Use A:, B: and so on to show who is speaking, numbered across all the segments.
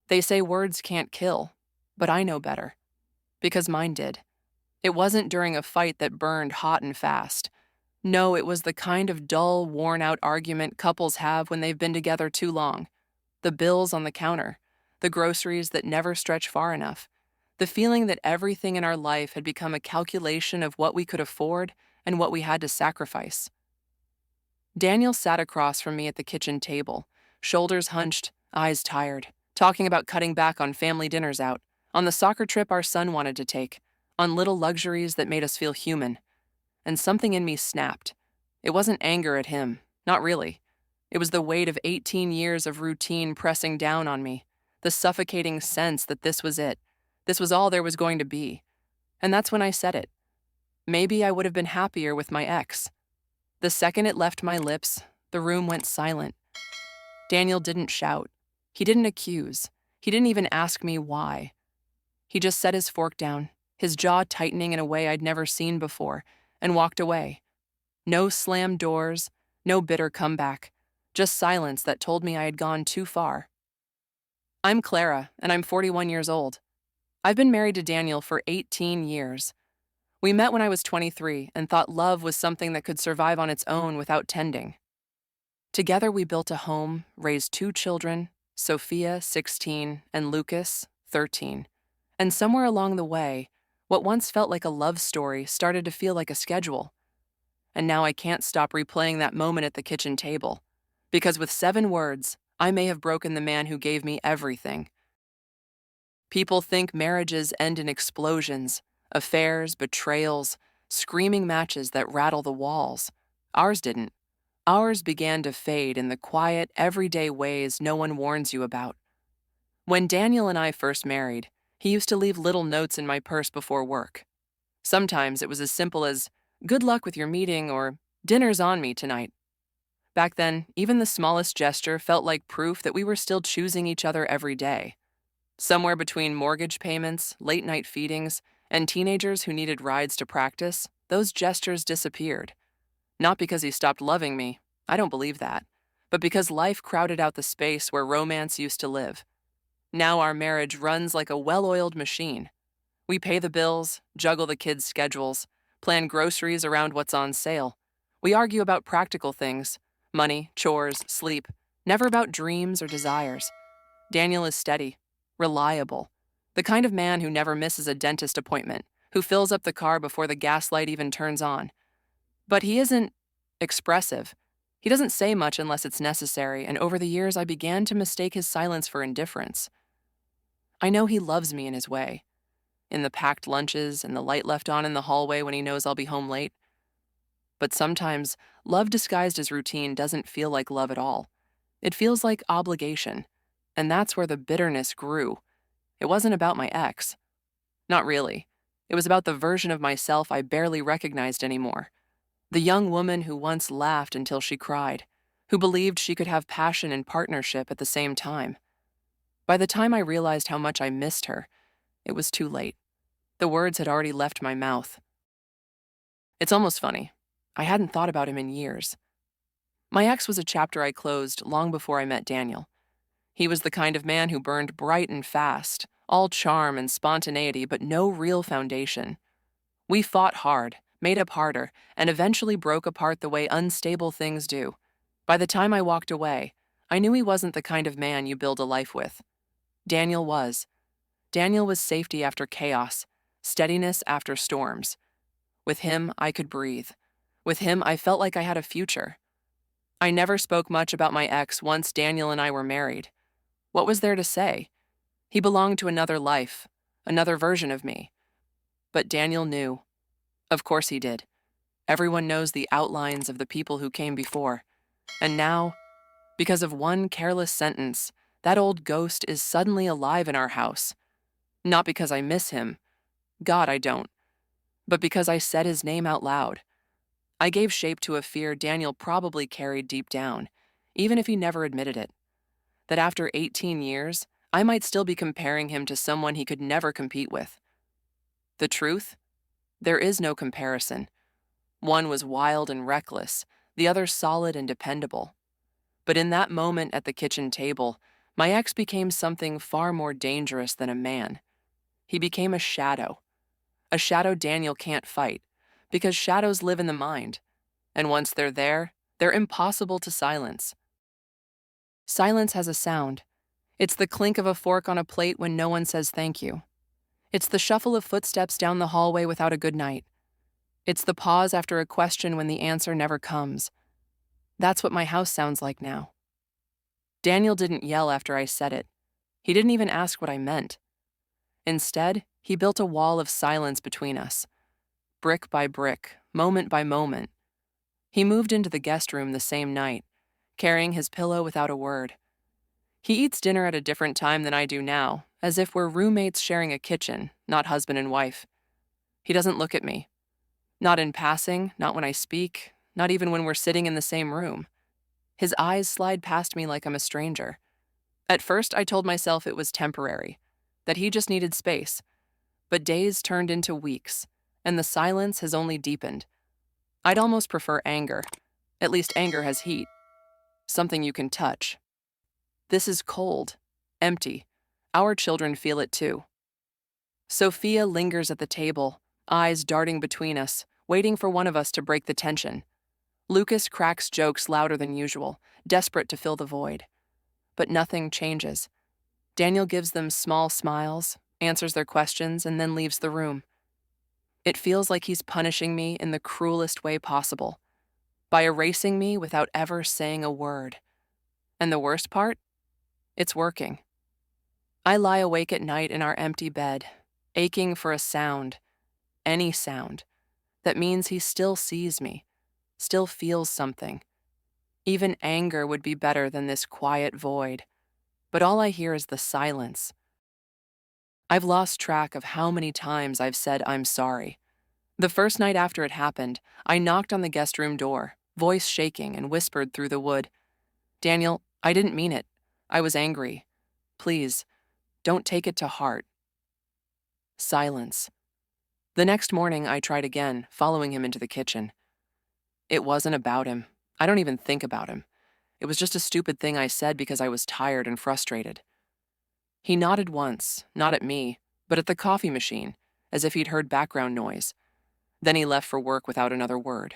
A: They say words can't kill, but I know better, because mine did. It wasn't during a fight that burned hot and fast. No, it was the kind of dull, worn-out argument couples have when they've been together too long. The bills on the counter, the groceries that never stretch far enough, the feeling that everything in our life had become a calculation of what we could afford and what we had to sacrifice. Daniel sat across from me at the kitchen table, shoulders hunched, eyes tired, talking about cutting back on family dinners out, on the soccer trip our son wanted to take, on little luxuries that made us feel human. And something in me snapped. It wasn't anger at him, not really. It was the weight of 18 years of routine pressing down on me, the suffocating sense that this was it. This was all there was going to be. And that's when I said it. Maybe I would have been happier with my ex. The second it left my lips, the room went silent. Daniel didn't shout. He didn't accuse. He didn't even ask me why. He just set his fork down, his jaw tightening in a way I'd never seen before, and walked away. No slammed doors, no bitter comeback, just silence that told me I had gone too far. I'm Clara, and I'm 41 years old. I've been married to Daniel for 18 years. We met when I was 23 and thought love was something that could survive on its own without tending. Together we built a home, raised 2 children, Sophia, 16, and Lucas, 13. And somewhere along the way, what once felt like a love story started to feel like a schedule. And now I can't stop replaying that moment at the kitchen table, because with 7 words, I may have broken the man who gave me everything. People think marriages end in explosions, affairs, betrayals, screaming matches that rattle the walls. Ours didn't. Ours began to fade in the quiet, everyday ways no one warns you about. When Daniel and I first married, he used to leave little notes in my purse before work. Sometimes it was as simple as, "Good luck with your meeting," or "Dinner's on me tonight." Back then, even the smallest gesture felt like proof that we were still choosing each other every day. Somewhere between mortgage payments, late-night feedings, and teenagers who needed rides to practice, those gestures disappeared. Not because he stopped loving me, I don't believe that, but because life crowded out the space where romance used to live. Now our marriage runs like a well-oiled machine. We pay the bills, juggle the kids' schedules, plan groceries around what's on sale. We argue about practical things, money, chores, sleep, never about dreams or desires. Daniel is steady, reliable, the kind of man who never misses a dentist appointment, who fills up the car before the gas light even turns on. But he isn't expressive. He doesn't say much unless it's necessary, and over the years I began to mistake his silence for indifference. I know he loves me in his way, in the packed lunches and the light left on in the hallway when he knows I'll be home late. But sometimes, love disguised as routine doesn't feel like love at all. It feels like obligation, and that's where the bitterness grew. It wasn't about my ex. Not really. It was about the version of myself I barely recognized anymore. The young woman who once laughed until she cried, who believed she could have passion and partnership at the same time. By the time I realized how much I missed her, it was too late. The words had already left my mouth. It's almost funny. I hadn't thought about him in years. My ex was a chapter I closed long before I met Daniel. He was the kind of man who burned bright and fast, all charm and spontaneity, but no real foundation. We fought hard, made up harder, and eventually broke apart the way unstable things do. By the time I walked away, I knew he wasn't the kind of man you build a life with. Daniel was. Daniel was safety after chaos, steadiness after storms. With him, I could breathe. With him, I felt like I had a future. I never spoke much about my ex once Daniel and I were married. What was there to say? He belonged to another life, another version of me. But Daniel knew. Of course he did. Everyone knows the outlines of the people who came before. And now, because of one careless sentence, that old ghost is suddenly alive in our house. Not because I miss him. God, I don't. But because I said his name out loud. I gave shape to a fear Daniel probably carried deep down, even if he never admitted it. That after 18 years, I might still be comparing him to someone he could never compete with. The truth? There is no comparison. One was wild and reckless, the other solid and dependable. But in that moment at the kitchen table, My ex became something far more dangerous than a man. He became a shadow Daniel can't fight, because shadows live in the mind, and once they're there, they're impossible to silence. Silence has a sound. It's the clink of a fork on a plate when no one says thank you. It's the shuffle of footsteps down the hallway without a good night. It's the pause after a question when the answer never comes. That's what my house sounds like now. Daniel didn't yell after I said it. He didn't even ask what I meant. Instead, he built a wall of silence between us, brick by brick, moment by moment. He moved into the guest room the same night, carrying his pillow without a word. He eats dinner at a different time than I do now, as if we're roommates sharing a kitchen, not husband and wife. He doesn't look at me. Not in passing, not when I speak, not even when we're sitting in the same room. His eyes slide past me like I'm a stranger. At first, I told myself it was temporary, that he just needed space. But days turned into weeks, and the silence has only deepened. I'd almost prefer anger. At least anger has heat. Something you can touch. This is cold, empty. Our children feel it too. Sophia lingers at the table, eyes darting between us, waiting for one of us to break the tension. Lucas cracks jokes louder than usual, desperate to fill the void. But nothing changes. Daniel gives them small smiles, answers their questions, and then leaves the room. It feels like he's punishing me in the cruelest way possible, by erasing me without ever saying a word. And the worst part? It's working. I lie awake at night in our empty bed, aching for a sound, any sound, that means he still sees me, still feels something. Even anger would be better than this quiet void, but all I hear is the silence. I've lost track of how many times I've said I'm sorry. The first night after it happened, I knocked on the guest room door, voice shaking, and whispered through the wood, "Daniel, I didn't mean it. I was angry. Please, don't take it to heart." Silence. The next morning, I tried again, following him into the kitchen. It wasn't about him. I don't even think about him. It was just a stupid thing I said because I was tired and frustrated. He nodded once, not at me, but at the coffee machine, as if he'd heard background noise. Then he left for work without another word.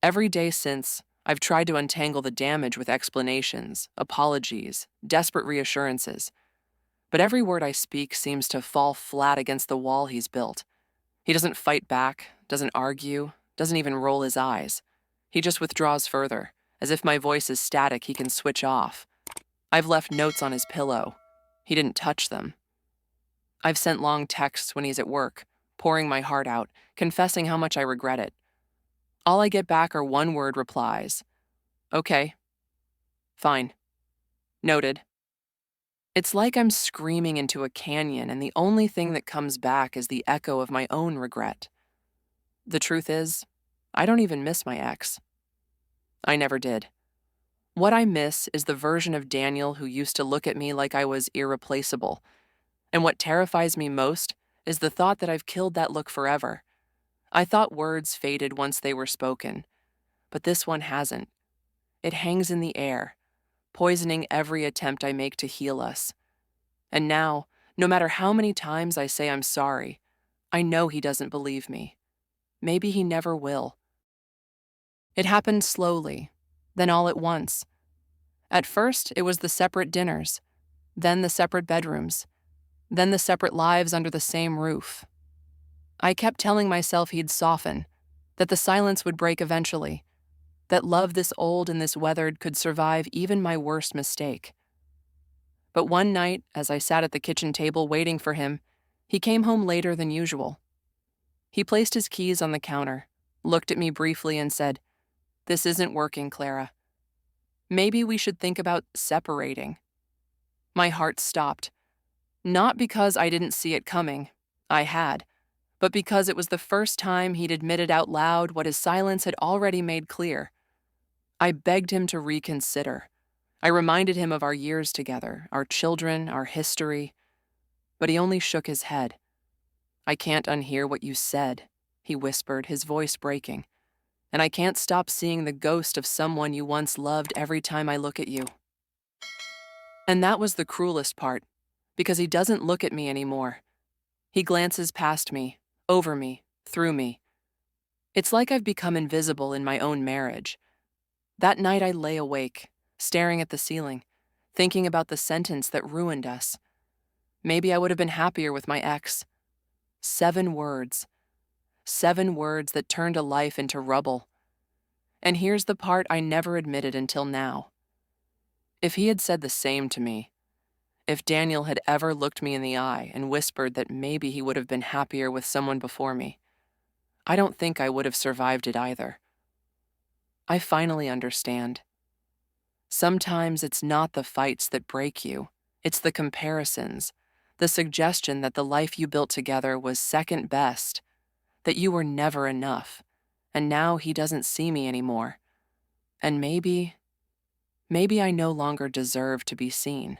A: Every day since, I've tried to untangle the damage with explanations, apologies, desperate reassurances. But every word I speak seems to fall flat against the wall he's built. He doesn't fight back, doesn't argue, doesn't even roll his eyes. He just withdraws further, as if my voice is static he can switch off. I've left notes on his pillow. He didn't touch them. I've sent long texts when he's at work, pouring my heart out, confessing how much I regret it. All I get back are one-word replies. Okay. Fine. Noted. It's like I'm screaming into a canyon and the only thing that comes back is the echo of my own regret. The truth is, I don't even miss my ex. I never did. What I miss is the version of Daniel who used to look at me like I was irreplaceable. And what terrifies me most is the thought that I've killed that look forever. I thought words faded once they were spoken, but this one hasn't. It hangs in the air, poisoning every attempt I make to heal us. And now, no matter how many times I say I'm sorry, I know he doesn't believe me. Maybe he never will. It happened slowly, then all at once. At first, it was the separate dinners, then the separate bedrooms, then the separate lives under the same roof. I kept telling myself he'd soften, that the silence would break eventually, that love this old and this weathered could survive even my worst mistake. But one night, as I sat at the kitchen table waiting for him, he came home later than usual. He placed his keys on the counter, looked at me briefly and said, "This isn't working, Clara. Maybe we should think about separating." My heart stopped. Not because I didn't see it coming. I had. But because it was the first time he'd admitted out loud what his silence had already made clear. I begged him to reconsider. I reminded him of our years together, our children, our history. But he only shook his head. "I can't unhear what you said," he whispered, his voice breaking. "And I can't stop seeing the ghost of someone you once loved every time I look at you." And that was the cruelest part, because he doesn't look at me anymore. He glances past me, over me, through me. It's like I've become invisible in my own marriage. That night I lay awake, staring at the ceiling, thinking about the sentence that ruined us. Maybe I would have been happier with my ex. 7 words. 7 words that turned a life into rubble. And here's the part I never admitted until now. If he had said the same to me, if Daniel had ever looked me in the eye and whispered that maybe he would have been happier with someone before me, I don't think I would have survived it either. I finally understand. Sometimes it's not the fights that break you, it's the comparisons, the suggestion that the life you built together was second best, that you were never enough, and now he doesn't see me anymore. And maybe I no longer deserve to be seen.